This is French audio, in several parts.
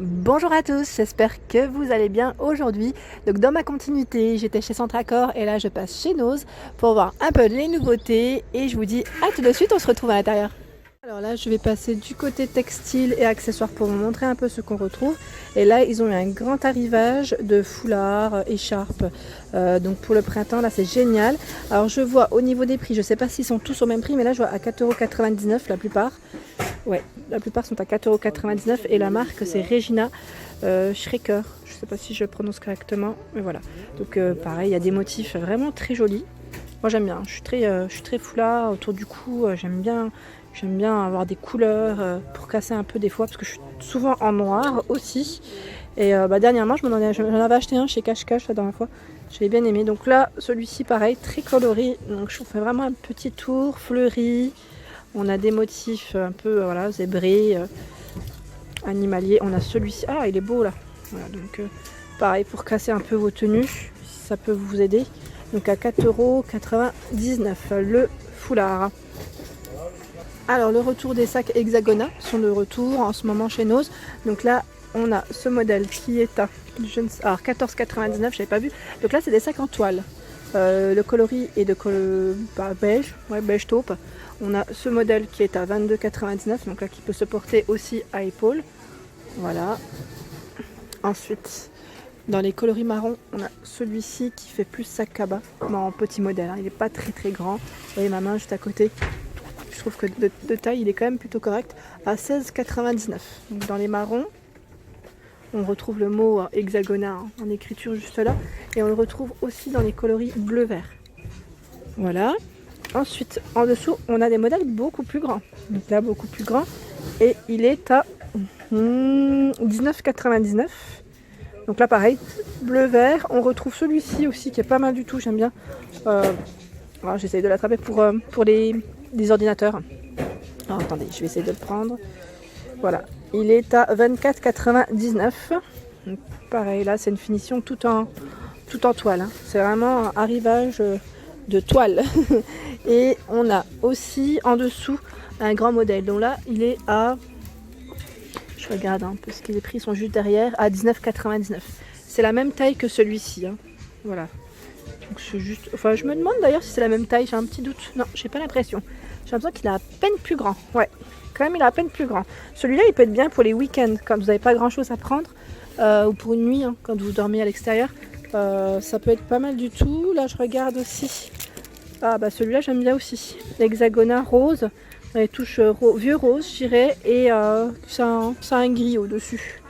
Bonjour à tous, j'espère que vous allez bien aujourd'hui. Donc dans ma continuité, j'étais chez Centracor et là je passe chez Nose pour voir un peu les nouveautés et je vous dis à tout de suite, on se retrouve à l'intérieur. Alors là je vais passer du côté textile et accessoires pour vous montrer un peu ce qu'on retrouve. Et là ils ont eu un grand arrivage de foulards, écharpes, donc pour le printemps là c'est génial. Alors je vois au niveau des prix, je ne sais pas s'ils sont tous au même prix mais là je vois à 4,99 € la plupart. Ouais, la plupart sont à 4,99 € et la marque c'est Regina Schrecker. Je ne sais pas si je prononce correctement, mais voilà. Donc pareil, il y a des motifs vraiment très jolis. Moi j'aime bien, je suis très foulard autour du cou, j'aime bien avoir des couleurs pour casser un peu des fois parce que je suis souvent en noir aussi. Et dernièrement j'en avais acheté un chez Cache Cache la dernière fois, j'avais bien aimé. Donc là celui-ci pareil, très coloré, donc je vous fais vraiment un petit tour fleuri. On a des motifs un peu voilà, zébrés, animaliers. On a celui-ci, ah il est beau là. Voilà, donc pareil pour casser un peu vos tenues, si ça peut vous aider. Donc à 4,99 € le foulard. Alors le retour des sacs Hexagona sont de retour en ce moment chez Nose. Donc là on a ce modèle qui est à 14,99 €, j'avais pas vu. Donc là c'est des sacs en toile. Le coloris est de beige, ouais, beige taupe. On a ce modèle qui est à 22,99 €, donc là qui peut se porter aussi à épaule. Voilà. Ensuite, dans les coloris marron, on a celui-ci qui fait plus sac cabas, mais en petit modèle. Hein. Il n'est pas très grand. Vous voyez ma main juste à côté. Je trouve que de taille, il est quand même plutôt correct. À 16,99 €. Donc dans les marrons, on retrouve le mot Hexagona en écriture juste là. Et on le retrouve aussi dans les coloris bleu-vert. Voilà. Ensuite, en dessous, on a des modèles beaucoup plus grands. Donc là, beaucoup plus grand. Et il est à 19,99 €. Donc là, pareil, bleu-vert. On retrouve celui-ci aussi qui est pas mal du tout. J'aime bien. J'essaye de l'attraper pour les ordinateurs. Alors, attendez, je vais essayer de le prendre. Voilà. Il est à 24,99 €. Donc, pareil, là, c'est une finition tout en toile. Hein. C'est vraiment un arrivage de toile. Et on a aussi en dessous un grand modèle. Donc là, il est à... Je regarde parce que les prix sont juste derrière. À 19,99 €. C'est la même taille que celui-ci. Hein. Voilà. Donc c'est juste... Enfin, je me demande d'ailleurs si c'est la même taille. J'ai un petit doute. Non, j'ai pas l'impression. J'ai l'impression qu'il est à peine plus grand. Ouais. Quand même, il est à peine plus grand. Celui-là, il peut être bien pour les week-ends, quand vous n'avez pas grand-chose à prendre, ou pour une nuit, hein, quand vous dormez à l'extérieur. Ça peut être pas mal du tout. Là, je regarde aussi. Ah, bah celui-là, j'aime bien aussi. L'hexagona rose, les touches vieux rose, je dirais, et ça a un gris au-dessus.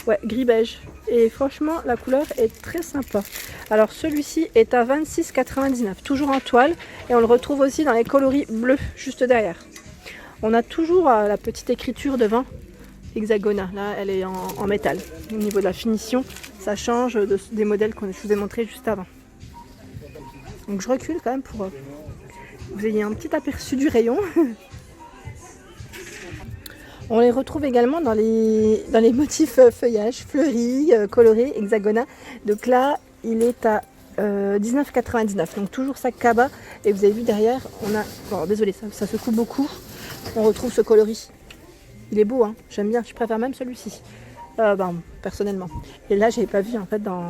Ouais, gris-beige. Et franchement, la couleur est très sympa. Alors, celui-ci est à 26,99 €, toujours en toile, et on le retrouve aussi dans les coloris bleus, juste derrière. On a toujours la petite écriture devant, Hexagona. Là, elle est en métal. Au niveau de la finition, ça change des modèles que je vous ai montrés juste avant. Donc je recule quand même pour que vous ayez un petit aperçu du rayon. On les retrouve également dans les motifs feuillage, fleuris, colorés, Hexagona. Donc là, il est à 19,99 €. Donc toujours sac cabas. Et vous avez vu derrière, on a... Bon, désolé, ça secoue beaucoup. On retrouve ce coloris. Il est beau, hein. J'aime bien. Je préfère même celui-ci. Personnellement. Et là, j'avais pas vu en fait dans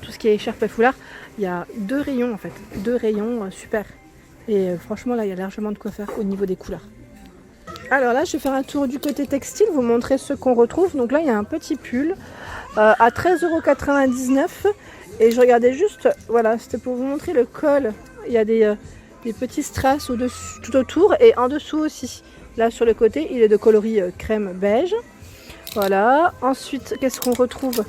tout ce qui est écharpe et foulard, il y a deux rayons en fait, super. Et franchement là, il y a largement de quoi faire au niveau des couleurs. Alors là, je vais faire un tour du côté textile, vous montrer ce qu'on retrouve. Donc là, il y a un petit pull à 13,99 €. Et je regardais juste, voilà, c'était pour vous montrer le col. Il y a des petits strass tout autour et en dessous aussi. Là sur le côté, il est de coloris crème beige. Voilà, ensuite qu'est-ce qu'on retrouve?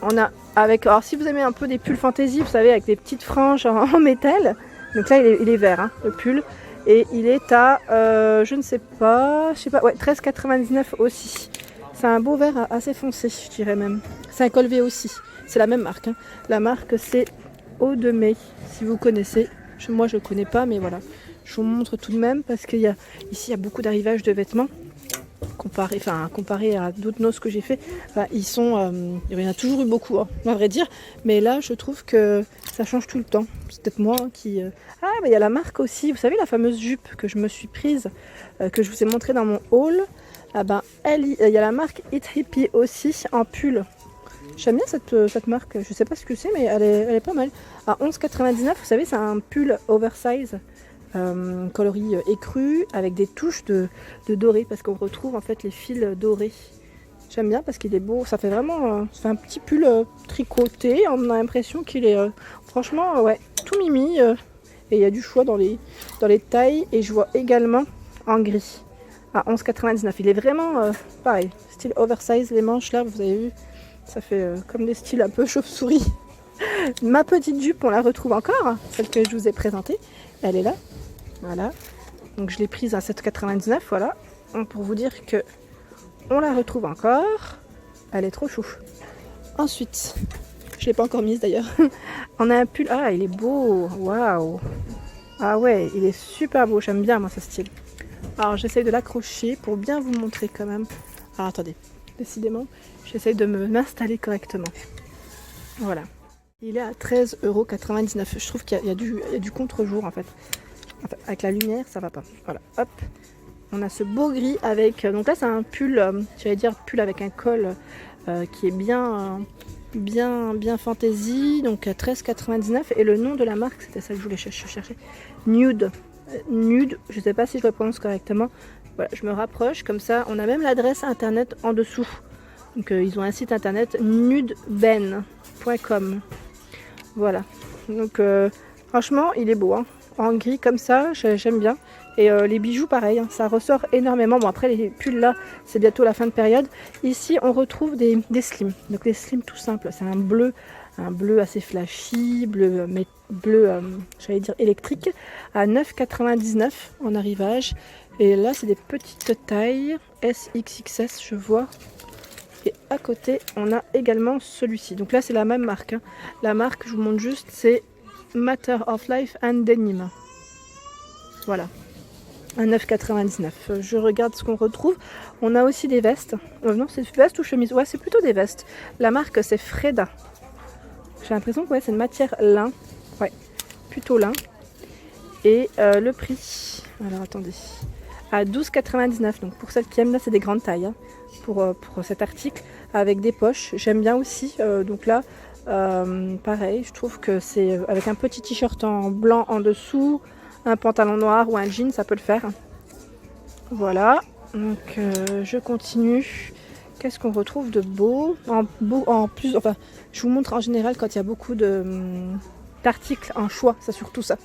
On a alors si vous aimez un peu des pulls fantaisie, vous savez, avec des petites franges en métal. Donc là il est vert, hein, le pull. Et il est à, je ne sais pas, ouais, 13,99 € aussi. C'est un beau vert assez foncé, je dirais même. C'est un col V aussi, c'est la même marque. Hein. La marque c'est Eau de Mai, si vous connaissez. Moi je ne connais pas, mais voilà. Je vous montre tout de même parce qu'il y a ici il y a beaucoup d'arrivages de vêtements. Comparé à d'autres noces que j'ai fait, il y en a toujours eu beaucoup, hein, à vrai dire, mais là je trouve que ça change tout le temps. C'est peut-être moi qui... il y a la marque aussi, vous savez la fameuse jupe que je me suis prise, que je vous ai montré dans mon haul, Ah ben, il y a la marque It Hippie aussi en pull. J'aime bien cette marque, je sais pas ce que c'est, mais elle est pas mal. À 11,99, vous savez, c'est un pull oversize, coloris écru, avec des touches de doré, parce qu'on retrouve en fait les fils dorés. J'aime bien parce qu'il est beau, ça fait vraiment c'est un petit pull tricoté, on a l'impression qu'il est franchement ouais, tout mimi. Et il y a du choix dans les tailles, et je vois également en gris à 11,99. Il est vraiment pareil, style oversize, les manches là, vous avez vu, ça fait comme des styles un peu chauve-souris. Ma petite jupe, on la retrouve encore, celle que je vous ai présentée, elle est là, voilà. Donc je l'ai prise à 7,99, voilà, pour vous dire que on la retrouve encore, elle est trop chou. Ensuite, je l'ai pas encore mise d'ailleurs, on a un pull, ah il est beau, waouh. Ah ouais, il est super beau, j'aime bien moi ce style. Alors j'essaye de l'accrocher pour bien vous montrer quand même. Alors attendez, décidément, j'essaye de m'installer correctement. Voilà. Il est à 13,99 €. Je trouve qu'il y a du contre-jour en fait. Enfin, avec la lumière, ça va pas. Voilà, hop. On a ce beau gris avec... donc là c'est un pull, j'allais dire pull avec un col qui est bien fantasy. Donc à 13,99 €. Et le nom de la marque, c'était ça que je voulais chercher. Nude. Nude, je sais pas si je le prononce correctement. Voilà, je me rapproche, comme ça on a même l'adresse internet en dessous. Donc ils ont un site internet nudeben.com. Voilà. Donc franchement il est beau, hein. En gris comme ça, j'aime bien. Et les bijoux pareil, hein, ça ressort énormément. Bon après les pulls là, c'est bientôt la fin de période. Ici on retrouve des slims. Donc les slims tout simples, c'est un bleu assez flashy, bleu j'allais dire électrique, à 9,99 € en arrivage. Et là c'est des petites tailles, SXXS je vois. Et à côté on a également celui-ci. Donc là c'est la même marque, hein. La marque, je vous montre juste, c'est Matter of Life and Denim. Voilà. À 9,99 €. Je regarde ce qu'on retrouve. On a aussi des vestes. Non, c'est veste ou chemise? Ouais, c'est plutôt des vestes. La marque, c'est Freda. J'ai l'impression que ouais, c'est une matière lin. Ouais, plutôt lin. Et le prix, alors attendez, à 12,99 €. Donc pour celles qui aiment, là, c'est des grandes tailles, hein, pour cet article, avec des poches. J'aime bien aussi. Donc là, pareil, je trouve que c'est avec un petit t-shirt en blanc en dessous, un pantalon noir ou un jean, ça peut le faire. Voilà, donc je continue. Qu'est-ce qu'on retrouve de beau en plus, enfin, je vous montre en général quand il y a beaucoup d'articles en choix, c'est surtout ça.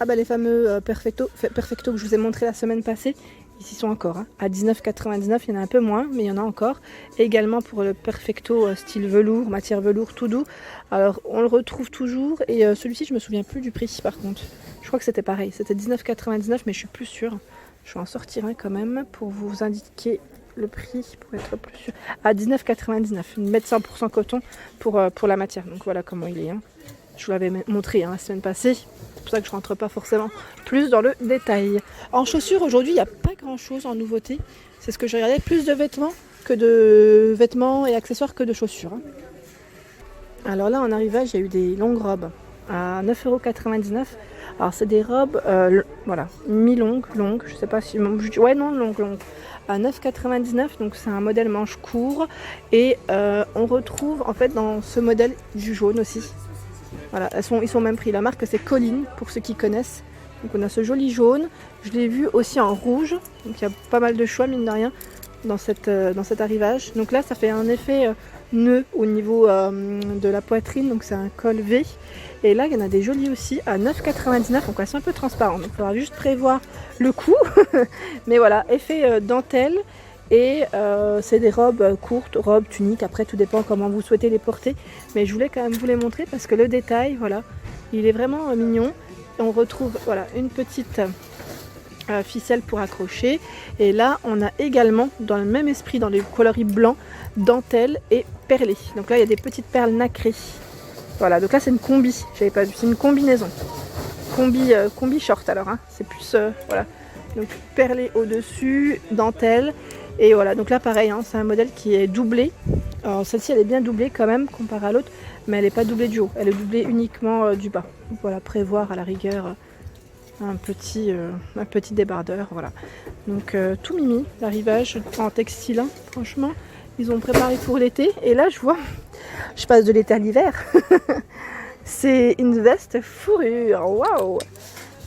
Ah bah les fameux Perfecto que je vous ai montré la semaine passée, ici sont encore, hein. À 19,99 €, il y en a un peu moins, mais il y en a encore. Et également pour le Perfecto style velours, matière velours tout doux. Alors on le retrouve toujours, et celui-ci je me souviens plus du prix par contre. Je crois que c'était pareil, c'était 19,99 €, mais je suis plus sûre. Je vais en sortir un quand même pour vous indiquer le prix, pour être plus sûr. À 19,99 €, 100% coton pour la matière. Donc voilà comment il est, hein. Je vous l'avais montré, hein, la semaine passée. C'est pour ça que je rentre pas forcément plus dans le détail. En chaussures, aujourd'hui, il n'y a pas grand chose en nouveauté. C'est ce que j'ai regardé, plus de vêtements et accessoires que de chaussures, hein. Alors là, en arrivage, il y a eu des longues robes à 9,99 €. Alors c'est des robes, voilà, mi-longues, je sais pas si... Ouais, non, longues. À 9,99 €, donc c'est un modèle manche court. Et on retrouve en fait dans ce modèle du jaune aussi. Voilà, ils sont au même prix. La marque c'est Colline, pour ceux qui connaissent. Donc on a ce joli jaune. Je l'ai vu aussi en rouge. Donc il y a pas mal de choix, mine de rien, dans cet arrivage. Donc là, ça fait un effet nœud au niveau de la poitrine. Donc c'est un col V. Et là, il y en a des jolis aussi à 9,99 €. Donc elles sont un peu transparentes. Donc il faudra juste prévoir le coût. Mais voilà, effet dentelle. Et c'est des robes courtes, robes, tuniques, après tout dépend comment vous souhaitez les porter. Mais je voulais quand même vous les montrer parce que le détail, voilà, il est vraiment mignon. Et on retrouve voilà, une petite ficelle pour accrocher. Et là, on a également, dans le même esprit, dans les coloris blancs, dentelle et perlé. Donc là, il y a des petites perles nacrées. Voilà, donc là, c'est une combi, j'avais pas vu, c'est une combinaison. Combi short alors, hein. C'est plus, voilà, donc perlé au-dessus, dentelle. Et voilà, donc là pareil, hein, c'est un modèle qui est doublé. Alors celle-ci elle est bien doublée quand même comparée à l'autre, mais elle n'est pas doublée du haut, elle est doublée uniquement du bas. Donc voilà, prévoir à la rigueur un petit débardeur, voilà. Donc tout mimi, l'arrivage en textile, hein. Franchement, ils ont préparé pour l'été. Et là, je passe de l'été à l'hiver. C'est une veste fourrure, waouh,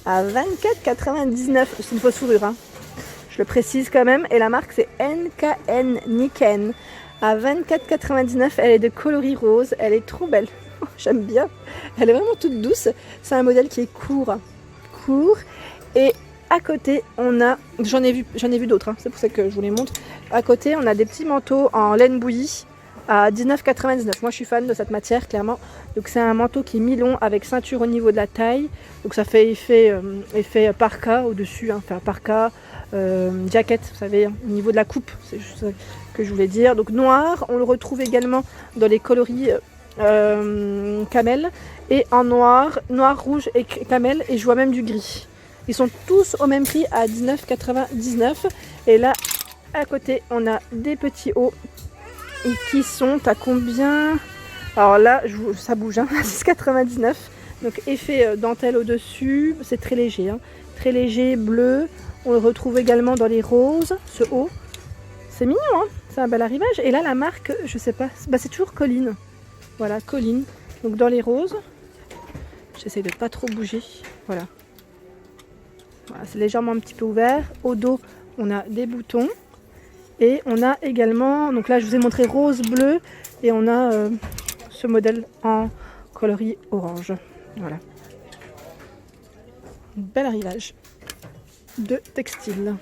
à 24,99 €. C'est une fausse fourrure, hein. Je le précise quand même. Et la marque, c'est NKN, Niken. À 24,99 €, elle est de coloris rose. Elle est trop belle. J'aime bien. Elle est vraiment toute douce. C'est un modèle qui est court. Et à côté, on a... J'en ai vu d'autres, hein. C'est pour ça que je vous les montre. À côté, on a des petits manteaux en laine bouillie à 19,99 €. Moi, je suis fan de cette matière, clairement. Donc, c'est un manteau qui est mi-long avec ceinture au niveau de la taille. Donc, ça fait effet parka au-dessus. Hein. Enfin, parka, jacket, vous savez, hein, au niveau de la coupe. C'est juste ça que je voulais dire. Donc, noir, on le retrouve également dans les coloris camel. Et en noir, rouge et camel. Et je vois même du gris. Ils sont tous au même prix à 19,99 €. Et là, à côté, on a des petits hauts. Et qui sont à combien? Alors là, ça bouge, hein, 6,99 €. Donc effet dentelle au-dessus, c'est très léger, hein, très léger, bleu. On le retrouve également dans les roses, ce haut. C'est mignon, hein, c'est un bel arrivage. Et là, la marque, je sais pas, bah, c'est toujours Colline. Voilà, Colline. Donc dans les roses, j'essaie de pas trop bouger. Voilà. Voilà, c'est légèrement un petit peu ouvert. Au dos, on a des boutons. Et on a également, donc là je vous ai montré rose, bleu, et on a ce modèle en coloris orange. Voilà. Bel arrivage de textile.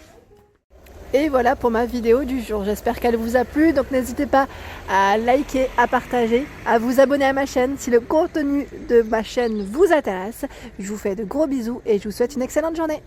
Et voilà pour ma vidéo du jour. J'espère qu'elle vous a plu. Donc n'hésitez pas à liker, à partager, à vous abonner à ma chaîne si le contenu de ma chaîne vous intéresse. Je vous fais de gros bisous et je vous souhaite une excellente journée.